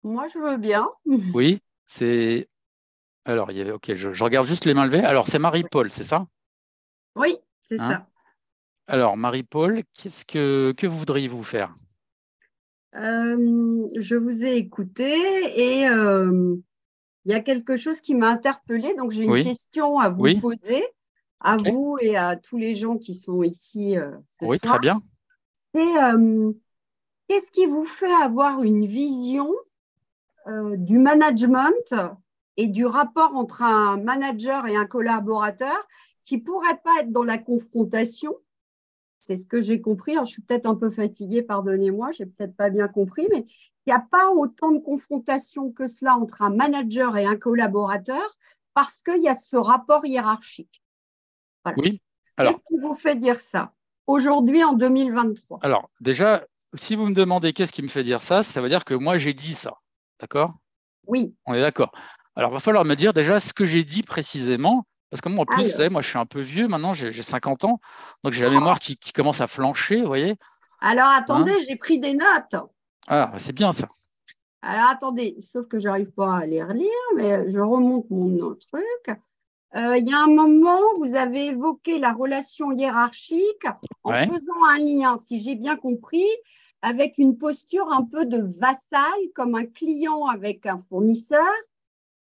Moi, je veux bien. Oui, c'est. Alors, il y avait. Ok, je regarde juste les mains levées. Alors, c'est Marie-Paul, c'est ça? Oui, c'est Hein? ça. Alors, Marie-Paul, que voudriez-vous faire? Je vous ai écouté et il y a quelque chose qui m'a interpellée. Donc, j'ai une Oui, question à vous oui, poser, à ok. vous et à tous les gens qui sont ici ce Oui, très soir. bien. C'est qu'est-ce qui vous fait avoir une vision du management et du rapport entre un manager et un collaborateur qui pourrait pas être dans la confrontation? C'est ce que j'ai compris. Alors, je suis peut-être un peu fatiguée, pardonnez-moi, j'ai peut-être pas bien compris, mais il n'y a pas autant de confrontation que cela entre un manager et un collaborateur parce qu'il y a ce rapport hiérarchique. Voilà. Oui. Alors, Qu'est-ce qui vous fait dire ça aujourd'hui en 2023? alors, déjà, si vous me demandez qu'est-ce qui me fait dire ça, ça veut dire que moi, j'ai dit ça. D'accord? Oui. On est d'accord. Alors, il va falloir me dire déjà ce que j'ai dit précisément. Parce que moi, en plus, vous savez, Alors, moi, je suis un peu vieux maintenant, j'ai 50 ans. Donc, j'ai la mémoire qui commence à flancher, vous voyez? alors Hein. attendez, j'ai pris des notes. Ah, bah, c'est bien ça. Alors attendez, sauf que j'arrive pas à les relire, mais je remonte mon truc. Il y a un moment, vous avez évoqué la relation hiérarchique en Ouais. faisant un lien, si j'ai bien compris, avec une posture un peu de vassal, comme un client avec un fournisseur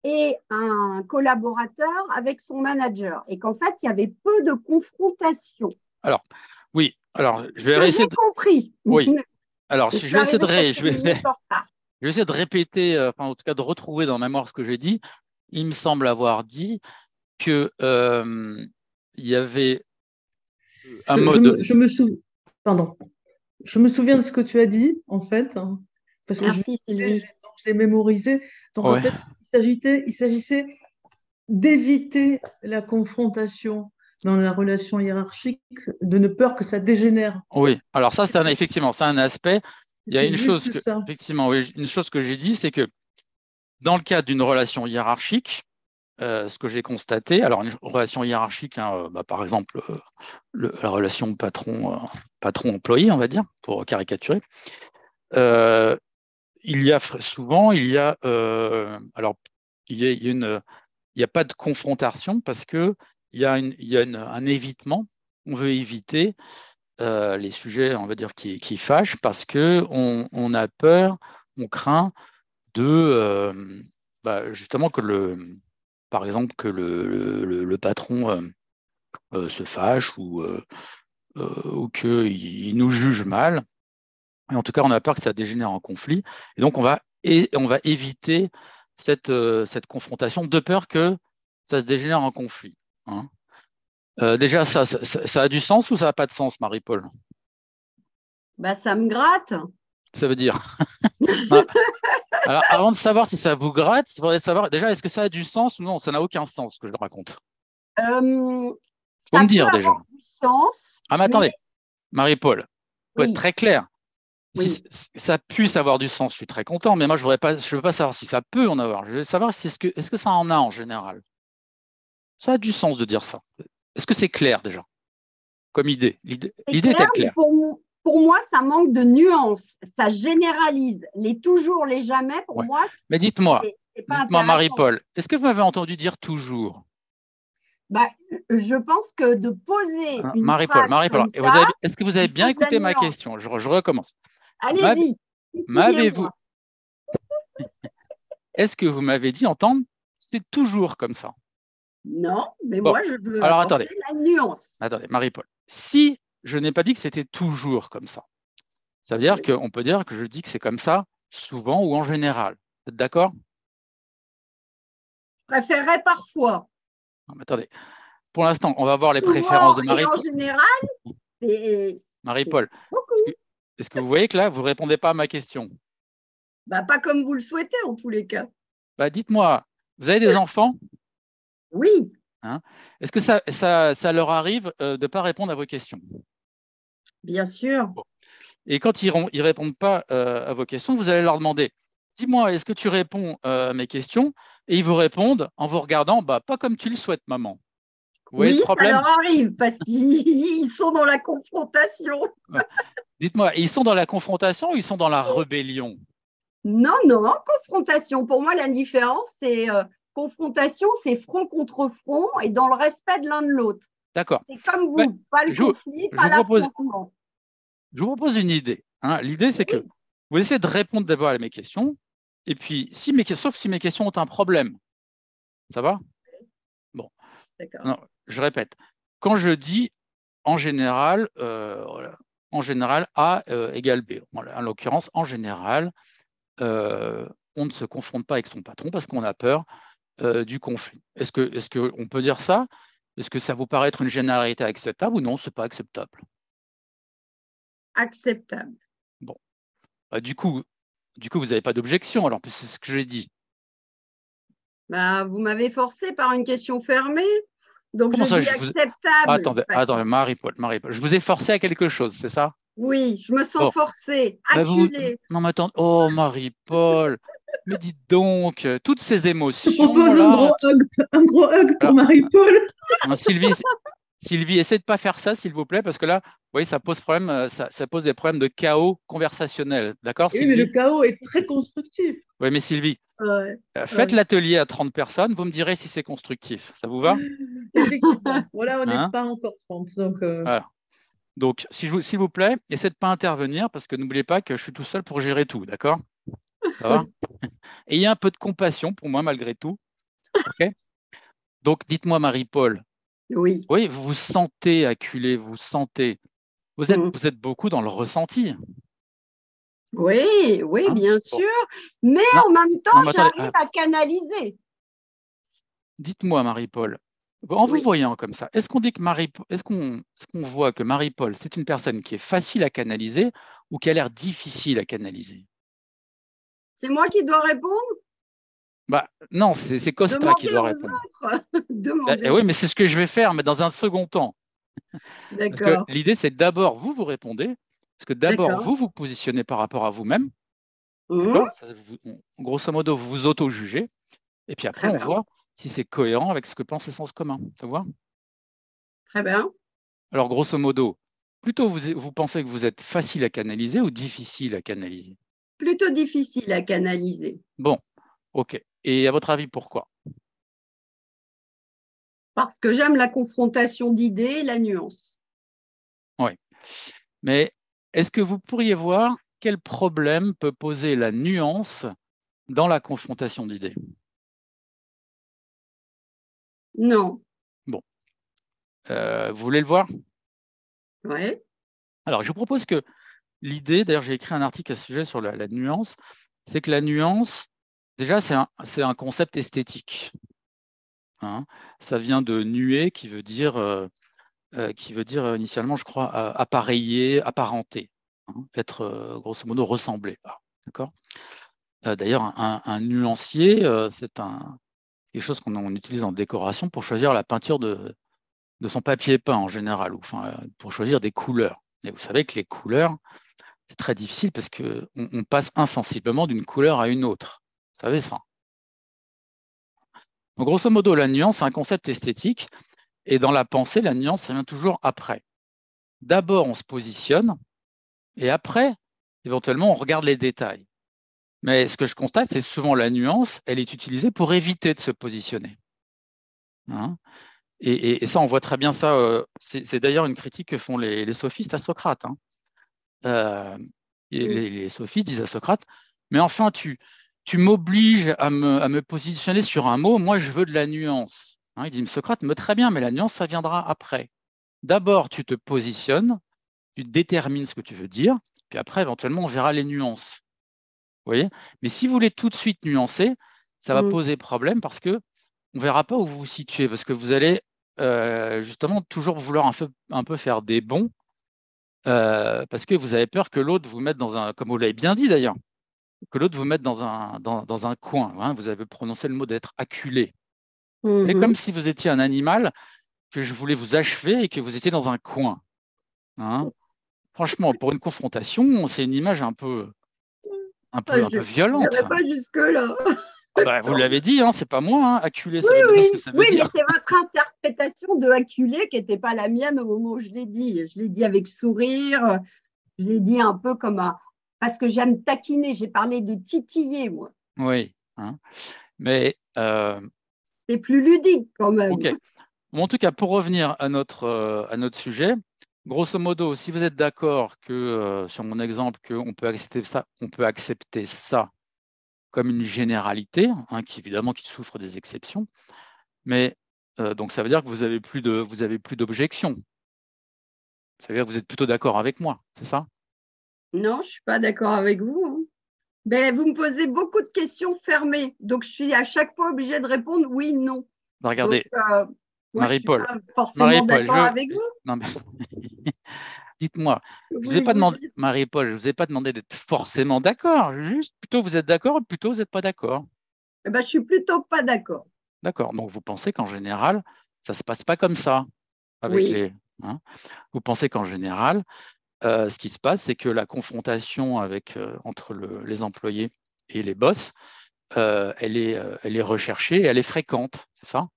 et un collaborateur avec son manager. Et qu'en fait, il y avait peu de confrontation. Alors, oui. Alors, je Ce vais que essayer j'ai de. compris. Oui. Alors, Je si je suis vais essayer de, arrivée quelques minutes en retard. je vais essayer de répéter, enfin, en tout cas, de retrouver dans ma mémoire ce que j'ai dit. Il me semble avoir dit que il y avait un Je, je mode. me, je me sou- Pardon. Je me souviens de ce que tu as dit, en fait, hein, parce que Merci Sylvie. donc je l'ai mémorisé. Donc, en Ouais. fait, il s'agissait d'éviter la confrontation dans la relation hiérarchique, de ne peur que ça dégénère. Oui. Alors ça, effectivement, c'est un aspect. Il y a C'était une chose juste que, ça. effectivement, oui, une chose que j'ai dit, c'est que dans le cadre d'une relation hiérarchique, ce que j'ai constaté, alors une relation hiérarchique, hein, par exemple, la relation patron-employé, on va dire, pour caricaturer, euh, alors, il y a pas de confrontation parce que il y a un évitement. On veut éviter les sujets, on va dire, qui fâchent parce que on a peur, on craint de justement par exemple, que le patron se fâche ou qu'il nous juge mal. Et en tout cas, on a peur que ça dégénère en conflit. Et donc, on va éviter cette confrontation de peur que ça se dégénère en conflit. Hein. Déjà, ça a du sens ou ça n'a pas de sens, Marie-Paul? Bah, ça me gratte. Ça veut dire. Non. Alors, avant de savoir si ça vous gratte, il faudrait savoir déjà, est-ce que ça a du sens ou non? Ça n'a aucun sens ce que je raconte. Euh, Faut Ça me peut dire déjà. avoir du sens, Ah, mais mais attendez, Marie-Paul, faut être oui, très clair. Si oui. ça puisse avoir du sens, je suis très content, mais moi, je ne veux pas savoir si ça peut en avoir. Je veux savoir si est-ce que ça en a en général. Ça a du sens de dire ça. Est-ce que c'est clair déjà, comme idée? C'est L'idée clair, est-elle mais claire? pour moi, ça manque de nuances. Ça généralise. Les toujours, les jamais, pour Ouais. moi, Mais c'est pas dites-moi, intéressant. Marie-Paul, est-ce que vous m'avez entendu dire toujours? Bah, je pense que de poser Hein, une Marie-Paul, phrase Marie-Paul, comme ça, est-ce que vous avez il bien faut de la écouté ma nuance. question? Je recommence. M'avez- Allez-y, M'avez-vous, titillez-moi. est-ce que vous m'avez dit entendre, c'est toujours comme ça? Non, mais Bon, moi, je veux alors attendez, apporter la nuance. Marie-Paul. Si je n'ai pas dit que c'était toujours comme ça veut dire Oui. qu'on peut dire que je dis que c'est comme ça souvent ou en général. Vous êtes d'accord? Je préférerais parfois. Non, mais attendez, pour l'instant, on va voir les préférences Souvent de et en Marie-Paul. général, c'est Marie-Paul, beaucoup. est-ce que vous voyez que là, vous ne répondez pas à ma question? Bah, pas comme vous le souhaitez en tous les cas. Bah, dites-moi, vous avez des enfants? Oui, Hein. Est-ce que ça leur arrive de ne pas répondre à vos questions? bien sûr. Bon. Et quand ils ne répondent pas à vos questions, vous allez leur demander, dis-moi, est-ce que tu réponds à mes questions? Et ils vous répondent en vous regardant, bah, pas comme tu le souhaites, maman. Vous voyez le Oui, ça problème? leur arrive parce qu'ils sont dans la confrontation. Ouais. Dites-moi, ils sont dans la confrontation ou ils sont dans la rébellion? Non, non, confrontation. Pour moi, la différence, c'est confrontation, c'est front contre front et dans le respect de l'un de l'autre. D'accord. C'est comme vous, Ouais, pas le je, conflit, je pas vous propose, l'affrontement. je vous propose une idée. Hein. L'idée, c'est que Oui, vous essayez de répondre d'abord à mes questions. Et puis, sauf si mes questions ont un problème. Ça va? Bon. d'accord. Non, je répète. Quand je dis voilà, en général A égale B. Voilà, en l'occurrence, en général, on ne se confronte pas avec son patron parce qu'on a peur du conflit. Est-ce qu'on peut dire ça? Est-ce que ça vous paraît être une généralité acceptable ou non? Ce n'est pas acceptable. Acceptable. Bon. Du coup, vous n'avez pas d'objection, alors c'est ce que j'ai dit. Bah, vous m'avez forcé par une question fermée, donc Comment je ça, dis acceptable. attendez, Marie-Paul, je vous ai forcé à quelque chose, c'est ça? Oui, je me sens Bon, forcée, ben acculée. non mais attends, oh Marie-Paul, mais dites donc, toutes ces Je propose émotions-là. un gros hug pour Alors, Marie-Paul. non, Sylvie, essayez de ne pas faire ça, s'il vous plaît, parce que là, vous voyez, ça pose problème, ça pose des problèmes de chaos conversationnel. D'accord, Oui, mais le Sylvie? chaos est très constructif. Oui, mais Sylvie, Ouais, faites ouais. l'atelier à 30 personnes, vous me direz si c'est constructif. Ça vous va? Effectivement. Voilà, on n'est Hein? pas encore 30. Donc, Voilà. Donc, s'il vous plaît, essayez de ne pas intervenir, parce que n'oubliez pas que je suis tout seul pour gérer tout. D'accord? Ça va? Ayez un peu de compassion pour moi, malgré tout. OK? Donc, dites-moi, Marie-Paul, Oui. oui, vous vous sentez acculé, vous sentez. Mm. Vous êtes beaucoup dans le ressenti. Oui, oui, Hein? bien Bon. sûr. Mais Non, en même temps, non, mais attendez, j'arrive à canaliser. dites-moi, Marie-Paul, en vous Oui. voyant comme ça, est-ce qu'on voit que Marie-Paul, c'est une personne qui est facile à canaliser ou qui a l'air difficile à canaliser? C'est moi qui dois répondre? Bah, non, c'est Costa qui Demandez doit aux répondre. autres. Demandez aux Oui, mais autres. c'est ce que je vais faire, mais dans un second temps. Parce que D'accord, l'idée, c'est d'abord, vous répondez, parce que d'abord, d'accord. vous positionnez par rapport à vous-même, Mhm. d'accord? Grosso modo, vous vous auto-jugez, et puis après, Très on bien, voit si c'est cohérent avec ce que pense le sens commun. Ça vous va? très bien. Alors, grosso modo, plutôt vous pensez que vous êtes facile à canaliser ou difficile à canaliser? Plutôt difficile à canaliser Bon, ok. Et à votre avis, pourquoi? parce que j'aime la confrontation d'idées et la nuance. Oui. Mais est-ce que vous pourriez voir quel problème peut poser la nuance dans la confrontation d'idées? Non. Bon, vous voulez le voir? Ouais. Alors, je vous propose que l'idée, d'ailleurs, j'ai écrit un article à ce sujet sur la nuance, c'est que la nuance, déjà, c'est un concept esthétique. Hein. Ça vient de nuer, qui veut dire initialement, je crois, appareiller, apparenter, hein, être grosso modo ressemblé. D'accord. D'ailleurs, un nuancier, c'est quelque chose qu'on utilise en décoration pour choisir la peinture de son papier peint en général, ou enfin, pour choisir des couleurs. Et vous savez que les couleurs, c'est très difficile parce qu'on passe insensiblement d'une couleur à une autre. Vous savez ça? Donc, grosso modo, la nuance, c'est un concept esthétique. Et dans la pensée, la nuance, ça vient toujours après. D'abord, on se positionne et après, éventuellement, on regarde les détails. Mais ce que je constate, c'est souvent la nuance, elle est utilisée pour éviter de se positionner. Hein. Et ça, on voit très bien ça. C'est d'ailleurs une critique que font les sophistes à Socrate. Hein. Les sophistes disent à Socrate, mais enfin, tu m'obliges à me positionner sur un mot, moi, je veux de la nuance. Hein, il dit, Socrate, mais très bien, mais la nuance, ça viendra après. D'abord, tu te positionnes, tu détermines ce que tu veux dire, puis après, éventuellement, on verra les nuances. Vous voyez? Mais si vous voulez tout de suite nuancer, ça va Mm. poser problème parce que on ne verra pas où vous vous situez, parce que vous allez justement toujours vouloir un peu faire des bons, parce que vous avez peur que l'autre vous mette dans un, comme vous l'avez bien dit d'ailleurs, que l'autre vous mette dans un coin. Hein. Vous avez prononcé le mot d'être acculé. Et comme Mhm. si vous étiez un animal, que je voulais vous achever et que vous étiez dans un coin. Hein. Franchement, pour une confrontation, c'est une image un Je peu violente. n'irai pas jusque-là. Ah bah, vous l'avez dit, hein, c'est pas moi. Hein. Acculé, Oui, ça veut dire ce que oui, ça oui, veut dire. mais c'est votre interprétation de acculé qui n'était pas la mienne au moment où je l'ai dit. Je l'ai dit avec sourire, je l'ai dit un peu comme parce que j'aime taquiner. J'ai parlé de titiller, moi. Oui, hein. Mais C'est plus ludique quand même. OK. Bon, en tout cas, pour revenir à notre sujet, grosso modo, si vous êtes d'accord que sur mon exemple, qu'on peut accepter ça comme une généralité, hein, évidemment qui souffre des exceptions, mais donc ça veut dire que vous avez plus d'objections. Ça veut dire que vous êtes plutôt d'accord avec moi, c'est ça? Non, je ne suis pas d'accord avec vous, hein. Ben, vous me posez beaucoup de questions fermées, donc je suis à chaque fois obligée de répondre oui, non. Ben, regardez, Donc, moi, je ne suis Marie-Paul, pas forcément d'accord je... avec vous. Non, mais... Dites-moi, Que je vous ai pas voulez-vous demandé, dire? Marie-Paul, je vous ai pas demandé d'être forcément d'accord. Juste plutôt vous êtes d'accord, plutôt vous n'êtes pas d'accord. Eh ben, je suis plutôt pas d'accord. D'accord. Donc vous pensez qu'en général, ça ne se passe pas comme ça avec Oui, hein. Vous pensez qu'en général, ce qui se passe, c'est que la confrontation entre les employés et les boss, elle est recherchée et elle est fréquente, c'est ça?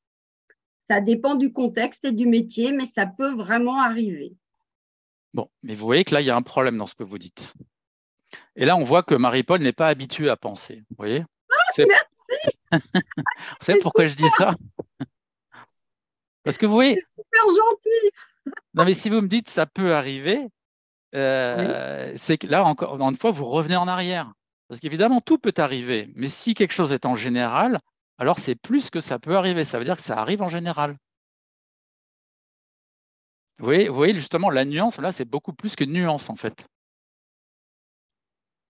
ça dépend du contexte et du métier, mais ça peut vraiment arriver. Bon, mais vous voyez que là, il y a un problème dans ce que vous dites. Et là, on voit que Marie-Paul n'est pas habituée à penser. Vous voyez? Merci, Vous savez c'est pourquoi je dis ça? Parce que vous voyez, super gentil. non, mais si vous me dites ça peut arriver, Oui. c'est que là, encore une fois, vous revenez en arrière. Parce qu'évidemment, tout peut arriver. Mais si quelque chose est en général, alors c'est plus que ça peut arriver. Ça veut dire que ça arrive en général. Vous voyez justement, la nuance, là, c'est beaucoup plus que nuance, en fait.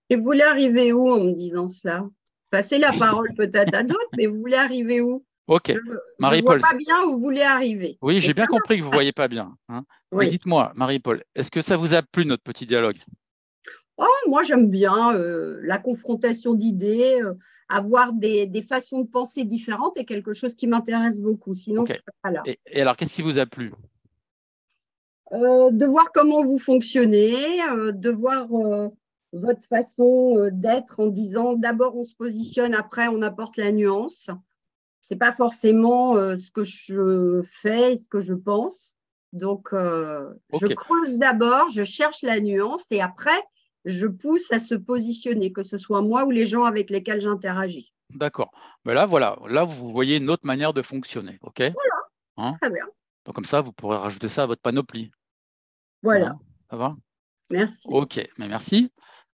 Et vous voulez arriver où en me disant cela? Passez la parole peut-être à d'autres, mais vous voulez arriver où? OK. Je ne vois Marie-Paul, pas bien où vous voulez arriver. oui, Mais j'ai bien compris que vous ne voyez pas bien, hein. Mais oui. dites-moi, Marie-Paul, est-ce que ça vous a plu, notre petit dialogue? Oh, moi, j'aime bien la confrontation d'idées, avoir des façons de penser différentes est quelque chose qui m'intéresse beaucoup. Sinon, OK. je ne serais pas là. Et alors, qu'est-ce qui vous a plu? De voir comment vous fonctionnez, de voir votre façon d'être en disant d'abord on se positionne, après on apporte la nuance. Ce n'est pas forcément ce que je fais et ce que je pense. Donc, je OK, creuse d'abord, je cherche la nuance et après, je pousse à se positionner, que ce soit moi ou les gens avec lesquels j'interagis. d'accord. Mais là, voilà, là, vous voyez une autre manière de fonctionner, OK? Hein? Très bien. Donc, comme ça, vous pourrez rajouter ça à votre panoplie. Voilà. Hein, ça va? Merci. OK, mais merci.